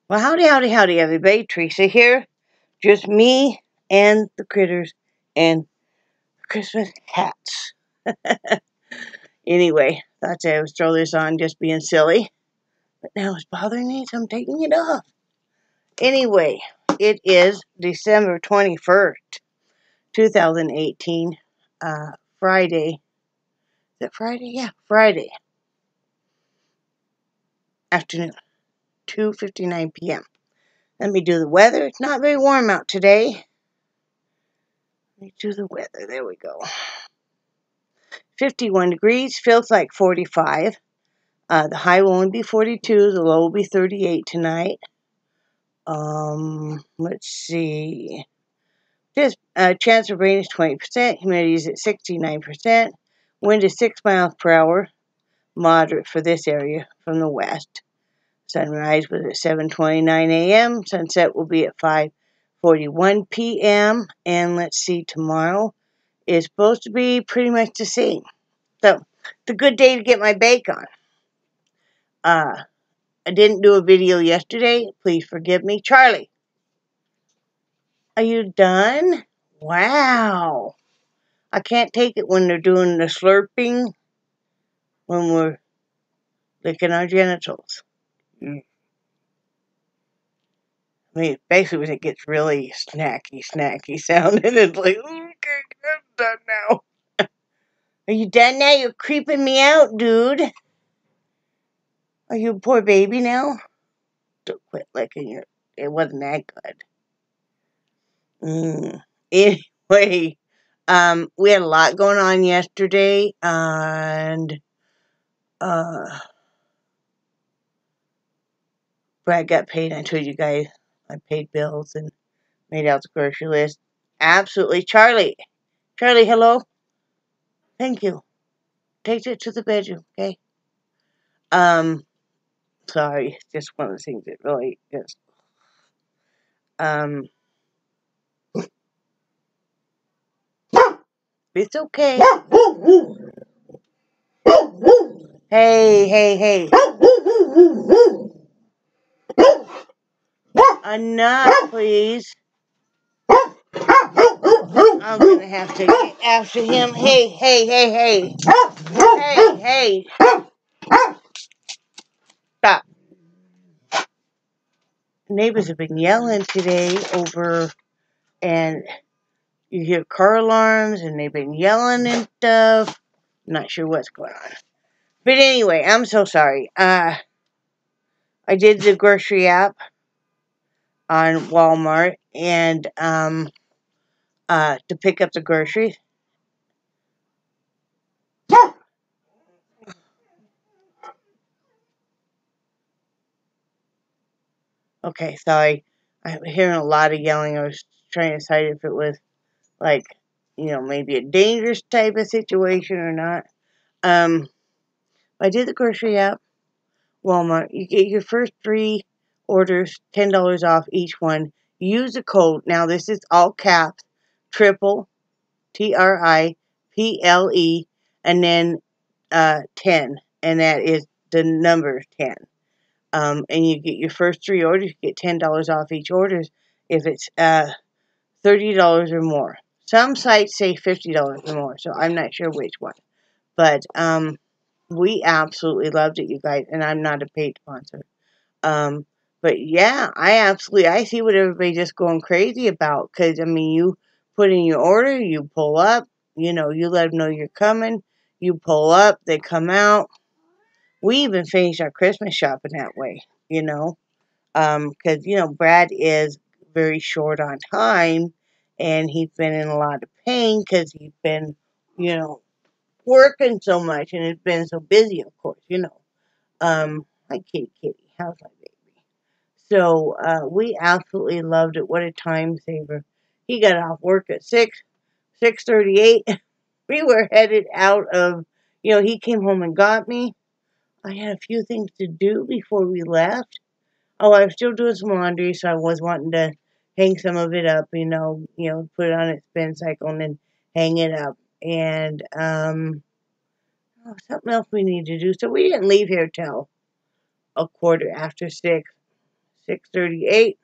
Well, howdy, howdy, howdy, everybody. Teresa here. Just me and the critters and Christmas hats. Anyway, thought I would throw this on just being silly. But now it's bothering me, so I'm taking it off. Anyway, it is December 21st, 2018. Friday. Is it Friday? Yeah, Friday. Afternoon. 2:59 p.m. Let me do the weather. It's not very warm out today. Let me do the weather. There we go. 51 degrees. Feels like 45. The high will only be 42. The low will be 38 tonight. Let's see. Just chance of rain is 20%. Humidity is at 69%. Wind is 6 miles per hour. Moderate for this area from the west. Sunrise was at 7:29 a.m. Sunset will be at 5:41 p.m. And let's see, tomorrow is supposed to be pretty much the same. So, it's a good day to get my bake on. I didn't do a video yesterday. Please forgive me. Charlie, are you done? Wow. I can't take it when they're doing the slurping when we're licking our genitals. I mean, basically when it gets really snacky sounding, it's like, okay, I'm done now. Are you done now? You're creeping me out, dude. Are you a poor baby now? Don't quit licking your... It wasn't that good. Anyway, we had a lot going on yesterday, and Brad got paid. I told you guys I paid bills and made out the grocery list. Absolutely. Charlie, hello. Thank you. Take it to the bedroom, okay? Sorry, it's just one of the things that really just, it's okay. Hey. Enough, please. I'm gonna have to get after him. Hey. Hey. Stop. Neighbors have been yelling today over, and you hear car alarms, and they've been yelling and stuff. Not sure what's going on. But anyway, I'm so sorry. I did the grocery app on Walmart, and to pick up the groceries. Okay, sorry. I'm hearing a lot of yelling. I was trying to decide if it was like, maybe a dangerous type of situation or not. I did the grocery app, Walmart. You get your first 3 orders, $10 off each one. Use the code. Now this is all caps. Triple, TRIPLE, and then 10, and that is the number 10. And you get your first 3 orders, you get $10 off each order if it's $30 or more. Some sites say $50 or more, so I'm not sure which one. But we absolutely loved it, you guys, and I'm not a paid sponsor. But yeah, I see what everybody's just going crazy about, because, I mean, you put in your order, you pull up, you let them know you're coming, you pull up, they come out. We even finished our Christmas shopping that way, because, Brad is very short on time, and he's been in a lot of pain because he's been, working so much, and it's been so busy, of course, Hi, kitty, how's my baby? So, we absolutely loved it. What a time saver. He got off work at 6:38. We were headed out of, he came home and got me. I had a few things to do before we left. Oh, I was still doing some laundry, so I was wanting to hang some of it up, put it on its spin cycle and then hang it up. And, something else we need to do. So we didn't leave here till a quarter after 6, 6:38.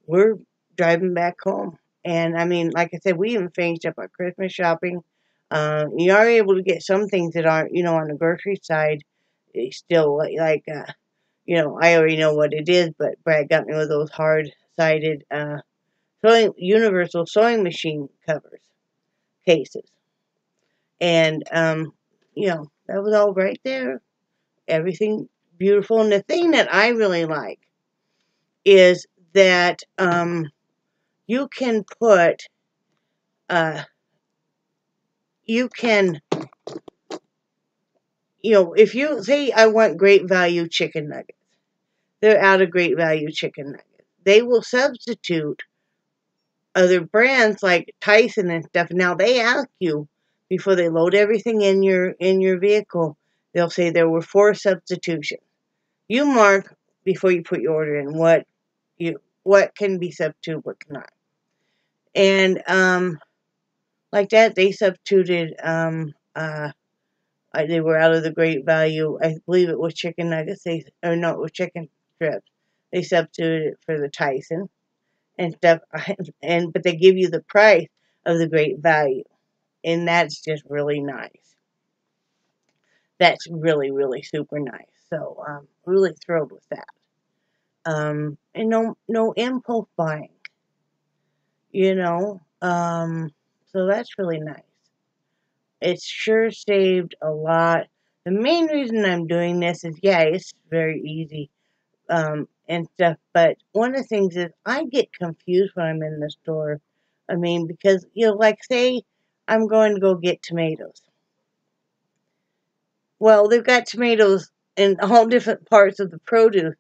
We're driving back home. And I mean, like I said, we even finished up our Christmas shopping. You are able to get some things that aren't, on the grocery side. It's still I already know what it is, but Brad got me with those hard-sided universal sewing machine cases. And, that was all right there. Everything beautiful. And the thing that I really like is that you can put, if you say I want great value chicken nuggets, they're out of great value chicken nuggets. They will substitute other brands like Tyson and stuff. Now they ask you before they load everything in your vehicle. They'll say there were 4 substitutions. You mark before you put your order in what can be substituted, what cannot. And like that, they substituted. They were out of the great value. I believe it was chicken nuggets. It was chicken strips. They substituted it for the Tyson and stuff. But they give you the price of the great value, and that's just really nice. That's really, really super nice. So really thrilled with that. And no impulse buying. So that's really nice. It's sure saved a lot. The main reason I'm doing this is, it's very easy and stuff. But one of the things is I get confused when I'm in the store. I mean, because, like say I'm going to go get tomatoes. Well, they've got tomatoes in all different parts of the produce.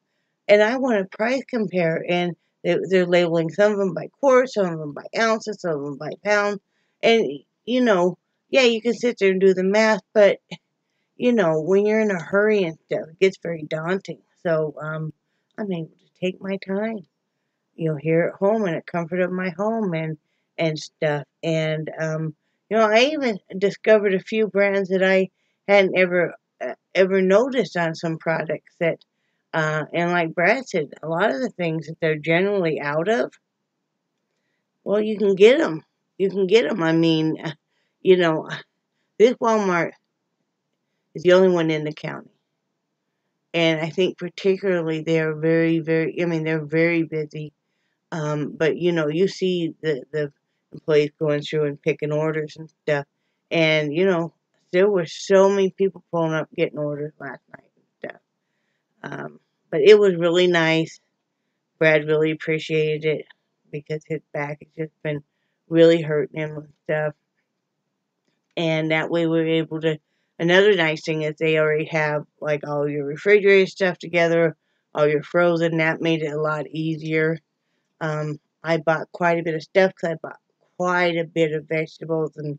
And I want to price compare. And they're labeling some of them by quart, some of them by ounces, some of them by pounds. And, you can sit there and do the math, but, when you're in a hurry and stuff, it gets very daunting. So I'm able to take my time, here at home in the comfort of my home and stuff. And, I even discovered a few brands that I hadn't ever noticed on some products that, and like Brad said, a lot of the things that they're generally out of, well, you can get them. You can get them. I mean, this Walmart is the only one in the county. And I think particularly they're very, very, they're very busy. But, you see the employees going through and picking orders and stuff. And, there were so many people pulling up getting orders last night and stuff. But it was really nice. Brad really appreciated it because his back has just been really hurting him and stuff. And that way we were able to, another nice thing is they already have like all your refrigerated stuff together, all your frozen. That made it a lot easier. I bought quite a bit of stuff because I bought quite a bit of vegetables and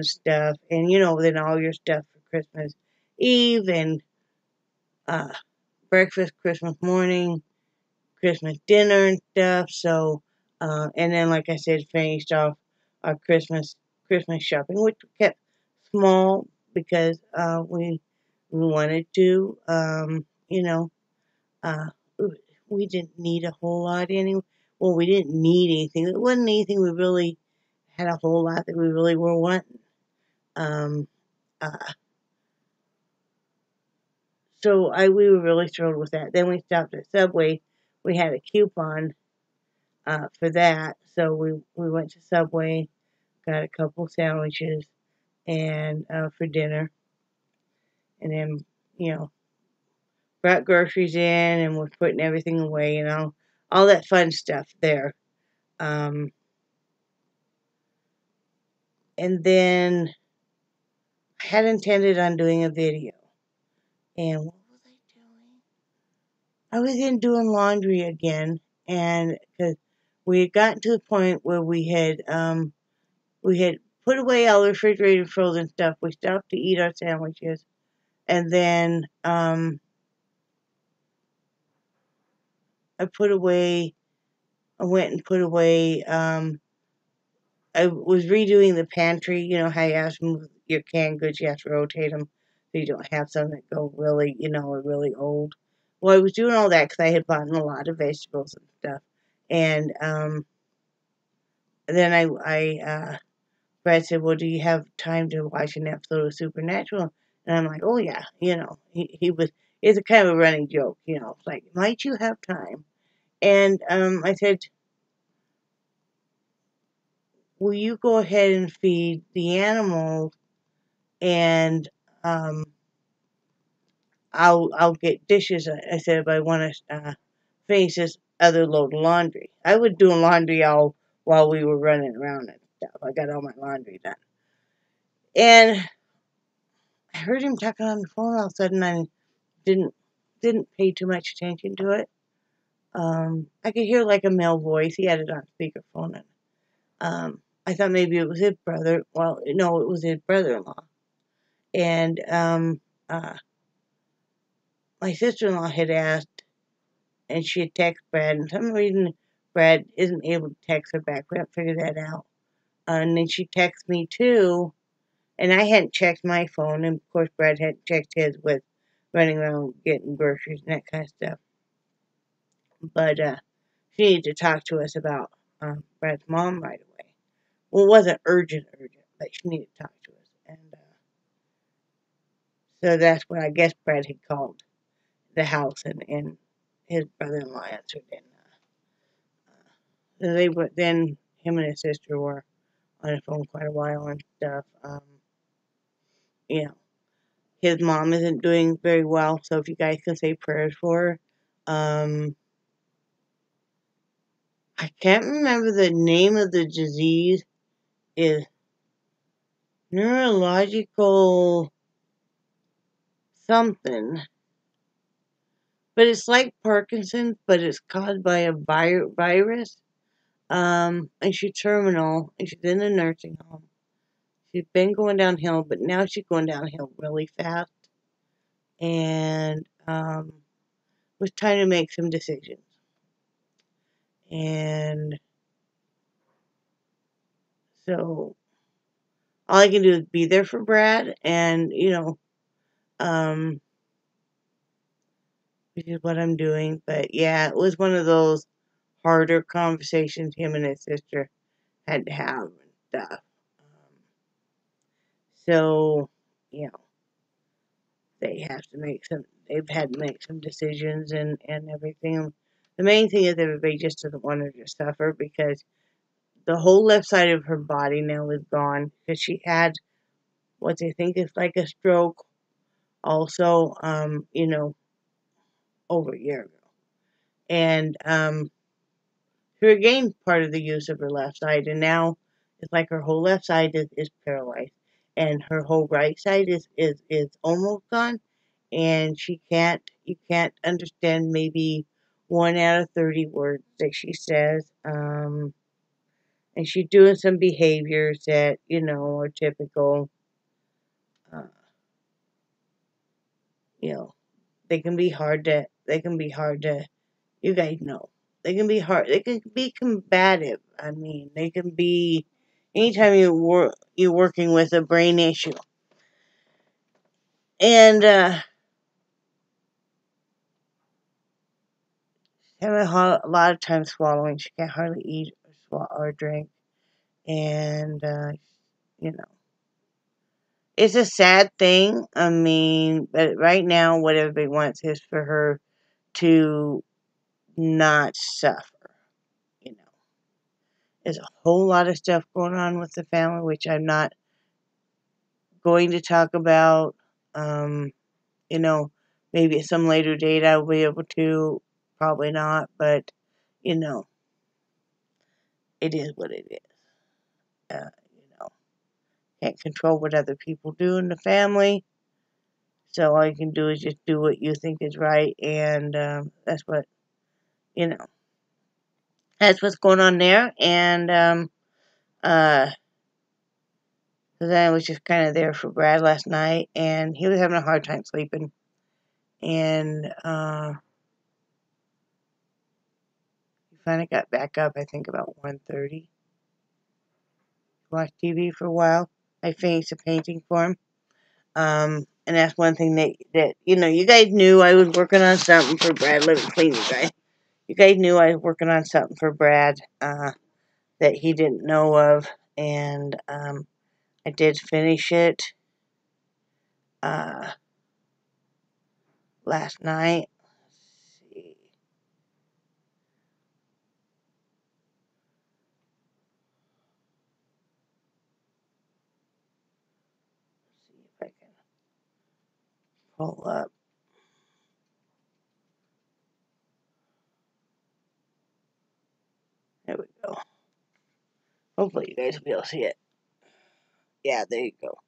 stuff. And, then all your stuff for Christmas Eve and breakfast, Christmas morning, Christmas dinner and stuff. So, and then, like I said, finished off our Christmas shopping, which we kept small because we wanted to, we didn't need a whole lot anyway. Well, we didn't need anything. It wasn't anything we really had a whole lot that we really were wanting. So we were really thrilled with that. Then we stopped at Subway. We had a coupon for that. So we went to Subway, got a couple sandwiches and for dinner. And then, brought groceries in and was putting everything away and all that fun stuff there. And then I had intended on doing a video. And what was I doing? I was in doing laundry again. And because we had gotten to the point where we had put away all the refrigerated frozen stuff. We stopped to eat our sandwiches. And then I went and put away, I was redoing the pantry. You know how you have to move your canned goods, you have to rotate them so you don't have some that go really, are really old. Well, I was doing all that because I had bought a lot of vegetables and stuff. And then Brad said, well, do you have time to watch an episode of Supernatural? And I'm like, oh, yeah. It's a kind of a running joke, It's like, might you have time? And I said, will you go ahead and feed the animals, and I'll get dishes. I said, if I want to finish this other load of laundry. I was doing laundry all while we were running around and stuff. I got all my laundry done. And I heard him talking on the phone all of a sudden. I didn't pay too much attention to it. I could hear like a male voice. He had it on speakerphone. And I thought maybe it was his brother. Well, no, it was his brother-in-law. And my sister-in-law had asked, and she had texted Brad, and for some reason Brad isn't able to text her back. We haven't figured that out. And then she texted me too, and I hadn't checked my phone, and of course Brad hadn't checked his with running around getting groceries and that kind of stuff. But she needed to talk to us about Brad's mom right away. Well, it wasn't urgent, but she needed to talk to us. And so that's when I guess Brad had called the house, and his brother-in-law answered. And then him and his sister were on the phone quite a while and stuff. His mom isn't doing very well, so if you guys can say prayers for her. I can't remember the name of the disease. Is neurological something. But it's like Parkinson's, but it's caused by a virus. And she's terminal, and she's in a nursing home. She's been going downhill, but now she's going downhill really fast. And was trying to make some decisions. And so all I can do is be there for Brad, and which is what I'm doing. But yeah, it was one of those harder conversations him and his sister had to have and stuff. So, they've had to make some decisions and everything. The main thing is everybody just doesn't want her to suffer, because the whole left side of her body now is gone, because she had what they think is like a stroke also, over a year ago. And she regained part of the use of her left side, and now it's like her whole left side is paralyzed, and her whole right side is almost gone, and you can't understand maybe 1 out of 30 words that she says. And she's doing some behaviors that, are typical. They can be hard to, you guys know. They can be hard. They can be combative. I mean, they can be, anytime you're working with a brain issue. And, having a lot of time swallowing. She can't hardly eat or drink. And, it's a sad thing. I mean, but right now, what everybody wants is for her to not suffer. There's a whole lot of stuff going on with the family, which I'm not going to talk about. Maybe at some later date I'll be able to. Probably not, but, it is what it is. Can't control what other people do in the family. So all you can do is just do what you think is right, and that's what's going on there. And then I was just kind of there for Brad last night, and he was having a hard time sleeping. And he finally got back up, I think about 1:30. Watched TV for a while. I finished a painting for him. And that's one thing that you guys knew I was working on something for Brad. Let me clean you guys. You guys knew I was working on something for Brad that he didn't know of, and I did finish it last night. Let's see. See if I can pull up. There we go. Hopefully you guys will be able to see it. Yeah, there you go.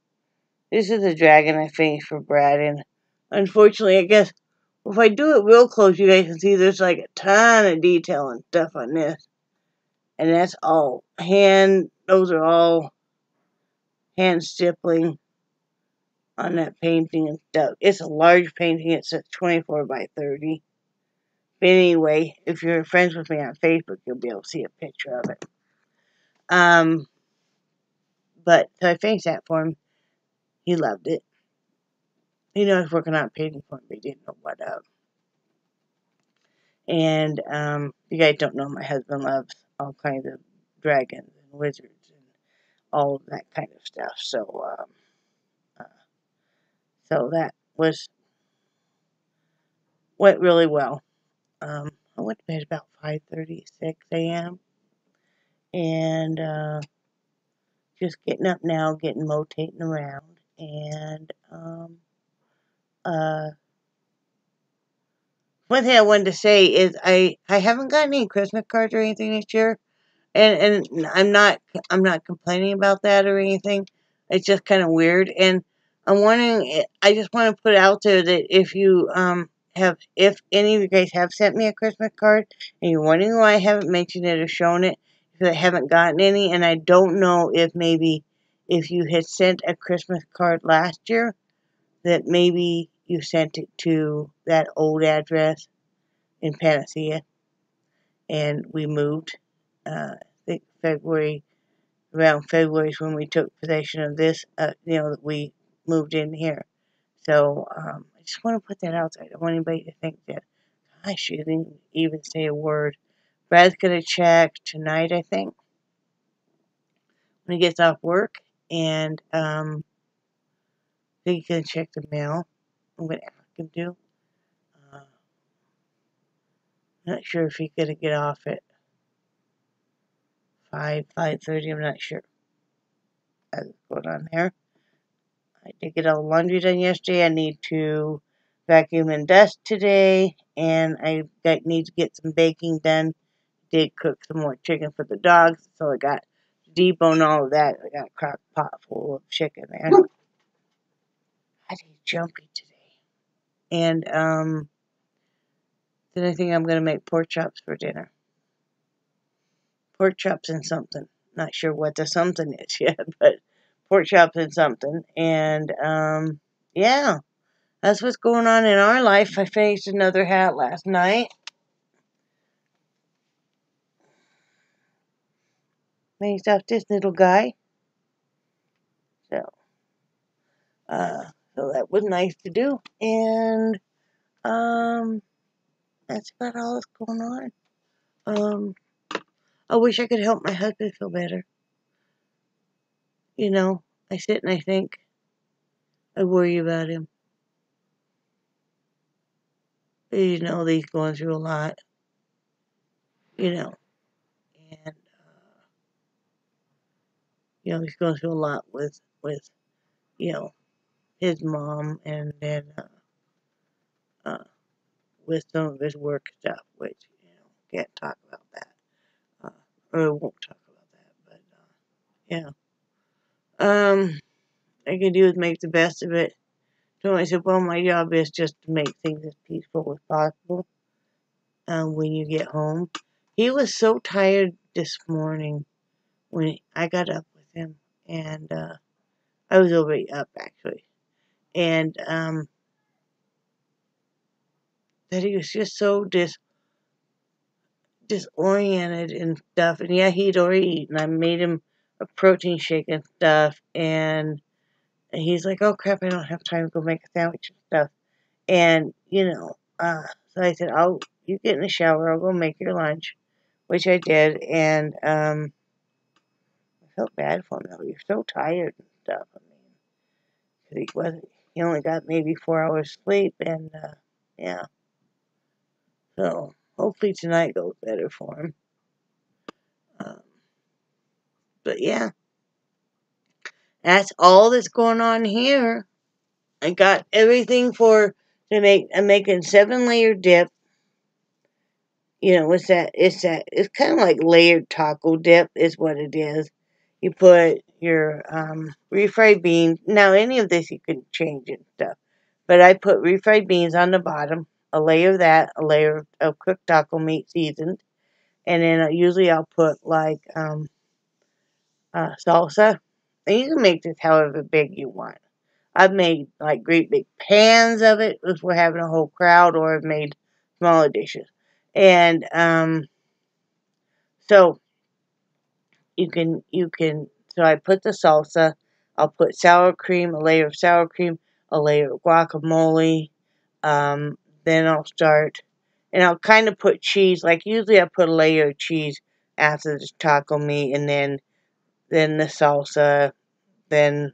This is the dragon I finished for Brad, and unfortunately, I guess if I do it real close, you guys can see there's like a ton of detail and stuff on this. And that's all those are all hand stippling on that painting and stuff. It's a large painting. It's a 24 by 30. But anyway, if you're friends with me on Facebook, you'll be able to see a picture of it. But so I finished that for him. He loved it. He knew I was working on painting for him, but he didn't know what of. And you guys don't know, my husband loves all kinds of dragons and wizards and all of that kind of stuff. So that went really well. I went to bed about 5:36 a.m. and just getting up now, getting motating around, and one thing I wanted to say is I haven't gotten any Christmas cards or anything this year, and I'm not complaining about that or anything. It's just kind of weird, and I'm wondering. I just want to put it out there that if you if any of you guys have sent me a Christmas card and you're wondering why I haven't mentioned it or shown it, because I haven't gotten any, and I don't know if maybe if you had sent a Christmas card last year, that maybe you sent it to that old address in Panacea, and we moved. I think around February is when we took possession of this, that we moved in here. So I just want to put that out there. I don't want anybody to think that I shouldn't even say a word. Brad's going to check tonight, I think, when he gets off work, and I think he's going to check the mail. I'm going to ask him to. Not sure if he's going to get off at 5:30. I'm not sure. What's going on there? I did get all the laundry done yesterday. I need to vacuum and dust today, and I need to get some baking done. Did cook some more chicken for the dogs, so I got debone all of that. I got a crock pot full of chicken there. I did jumpy today, and then I think I'm gonna make pork chops for dinner. Pork chops and something. Not sure what the something is yet, but pork chops and something. And yeah, that's what's going on in our life. I finished another hat last night. Finished off this little guy. So that was nice to do. And that's about all that's going on. I wish I could help my husband feel better. I sit and I think. I worry about him. He's going through a lot. And he's going through a lot with his mom, and then with some of his work stuff, which can't talk about that, or won't talk about that. But I can do is make the best of it. So I said, well, my job is just to make things as peaceful as possible when you get home. He was so tired this morning when I got up with him, and I was already up actually, and that he was just so disoriented and stuff. And yeah, he'd already eaten. I made him a protein shake and stuff, and And he's like, oh crap, I don't have time to go make a sandwich and stuff. And, so I said, you get in the shower, I'll go make your lunch, which I did. And, I felt bad for him though. He was so tired and stuff. I mean, 'cause he only got maybe 4 hours sleep. And, yeah. So hopefully tonight goes better for him. But yeah, that's all that's going on here. I got everything I'm making 7-layer dip. It's kind of like layered taco dip is what it is. You put your refried beans. Now, any of this you can change and stuff. But I put refried beans on the bottom, a layer of that, a layer of cooked taco meat seasoned. And then usually I'll put like salsa. And you can make this however big you want. I've made like great big pans of it if we're having a whole crowd, or I've made smaller dishes. And so so I put the salsa, I'll put sour cream, a layer of sour cream, a layer of guacamole, then I'll start, and I'll kind of put cheese, like usually I put a layer of cheese after the taco meat, and then the salsa, then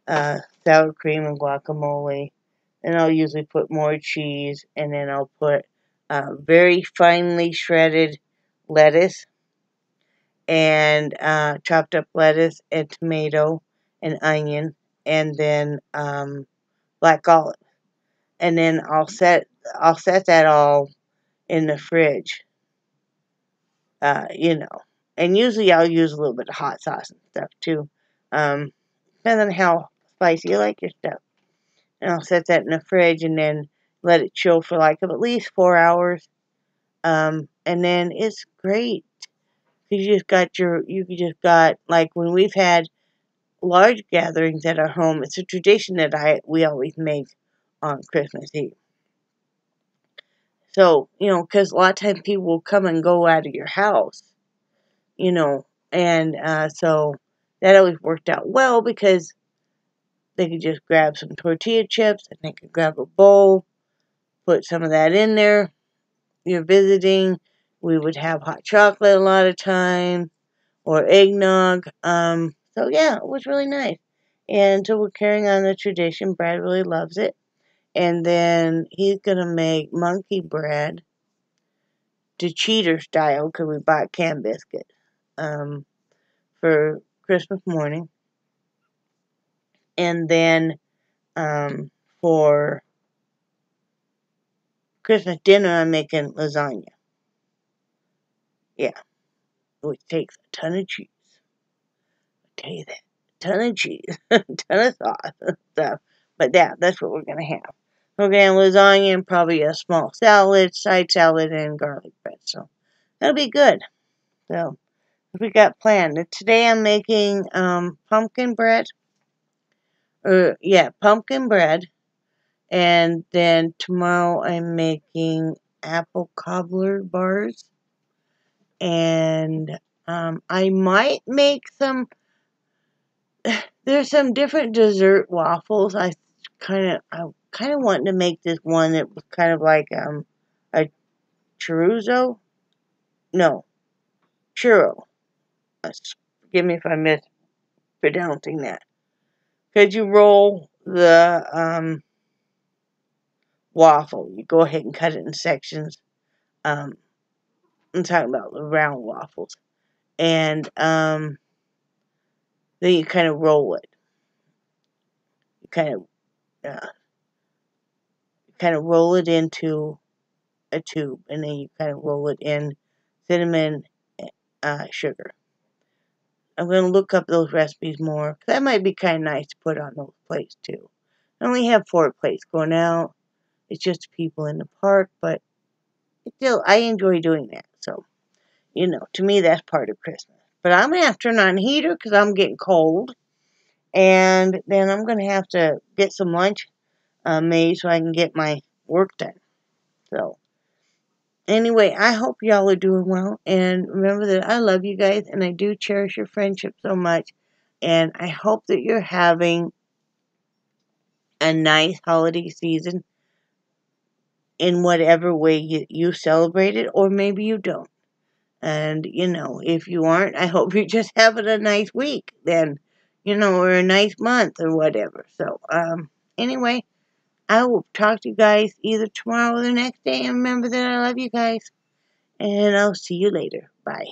sour cream and guacamole. Then I'll usually put more cheese, and then I'll put very finely shredded lettuce, and chopped up lettuce and tomato and onion, and then black olive. And then I'll set that all in the fridge, And usually I'll use a little bit of hot sauce and stuff too, depending on how spicy you like your stuff. And I'll set that in the fridge and then let it chill for like at least 4 hours. And then it's great. You just got, like when we've had large gatherings at our home, it's a tradition that we always make on Christmas Eve. So, because a lot of times people will come and go out of your house, and so that always worked out well because they could just grab some tortilla chips and they could grab a bowl, put some of that in there. You're visiting, we would have hot chocolate a lot of time, or eggnog. So yeah, it was really nice. And so we're carrying on the tradition. Brad really loves it. And then he's going to make monkey bread to cheater style, because we bought canned biscuits for Christmas morning. And then for Christmas dinner, I'm making lasagna. Yeah, which takes a ton of cheese. I'll tell you that. A ton of cheese, a ton of sauce and stuff. But yeah, that's what we're going to have. We're going to have lasagna and probably a small salad, side salad, and garlic bread. So that'll be good. So we got planned. And today I'm making pumpkin bread. Pumpkin bread. And then tomorrow I'm making apple cobbler bars. And I might make some. There's some different dessert waffles. I kind of wanted to make this one that was kind of like a chorizo. No, churro. Forgive me if I'm mispronouncing that. Could you roll the waffle? You go ahead and cut it in sections. I'm talking about the round waffles, and then you kind of roll it. You kind of roll it into a tube, and then you kind of roll it in cinnamon, sugar. I'm going to look up those recipes more. That might be kind of nice to put on those plates too. I only have 4 plates going out. It's just people in the park, but still, I enjoy doing that. So, to me, that's part of Christmas. But I'm going to have to turn on the heater because I'm getting cold. And then I'm going to have to get some lunch made so I can get my work done. So, anyway, I hope y'all are doing well. And remember that I love you guys and I do cherish your friendship so much. And I hope that you're having a nice holiday season in whatever way you celebrate it, or maybe you don't. And, if you aren't, I hope you're just having a nice week then, or a nice month or whatever. So, anyway, I will talk to you guys either tomorrow or the next day. And remember that I love you guys. And I'll see you later. Bye.